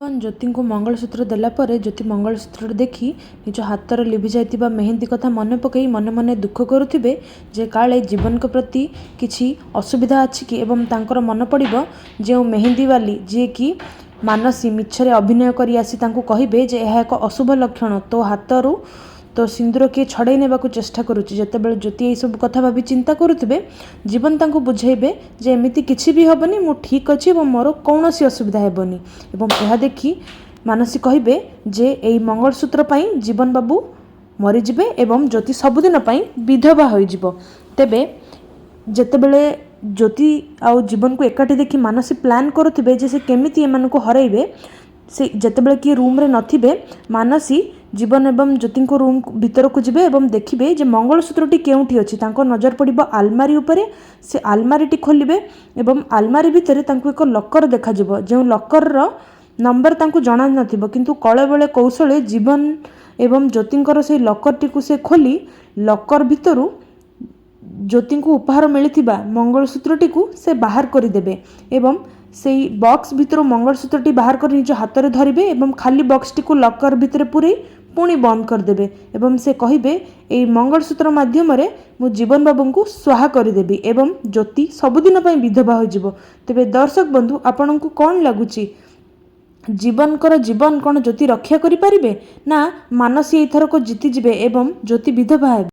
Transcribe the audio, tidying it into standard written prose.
ज्योति को मंगलसूत्र देलापर ज्योति मंगलसूत्र देखी निज हाथ लिभि जाइतिबा मेहंदी कथा मन पकई मन मन दुख करुथिबे जे काले जीवन को प्रति किछि असुविधा अछि कि एवं तांकर मन पड़िबो जे मेहंदी वाली जे कि मानसी मिछरे अभिनय करी आसी तांको कहिबे जे यह एक अशुभ लक्षण तो हाथरू तो सिंदूर किए छड़े नेबा को चेष्टा करुच्ची जितेबाला ज्योति यही सब कथा भाभी चिंता करुथिबे जीवन तांको बुझेबे जे एमिति किछि भी हबनी मु ठीक अछि एवं मोर कौनसी असुविधा हेबनी एवं यह देखी मानसी कहिबे जे एई मंगलसूत्र पई जीवन बाबू मरीजिबे एवं ज्योति सबुदिन पई विधवा होइजिबो। तेबे जेतेबेले ज्योति आउ जीवन को एकाठी देखी मानसी प्लान करुथिबे जे से केमिति एमानकु हरइबे से जेतेबेले कि रूम रे नथिबे मानसी जीवन एवं ज्योति को रूम भीतर को जिबे एवं देखिबे जे मंगलसूत्रटी केउठी अछि तांको नजर पड़िबो आलमारी उपरे से आलमारीटी खोलिबे एवं आलमारी भितर तांको एक लकर देखा जिवो जे लकर रो नंबर तांको जाना नथिबो किंतु कळे बेले कौशले जीवन एवं ज्योतिंकर से लकरटी को से खोली लकर भितरु ज्योति को उपहार मिलिथिबा मंगलसूत्रटी को से बाहर करि देबे एवं सेई बॉक्स भितर मंगलसूत्रटी बाहर कर निज हाथ में धरिबे एवं खाली बॉक्सटी को लकर भितर पूरे पुणी बंद करदेबे एवं से कहिबे एई मंगलसूत्र माध्यम रे मु जीवन बाबू को स्वाहा करदेबी एवं ज्योति सबुदिन पई विधवा हो जिवो। तेबे दर्शक बंधु आपन को कौन लगुची जीवन कौन ज्योति रक्षा करि परिबे ना मानसी एथर को जीति जिबे एवं ज्योति विधवा हेबे।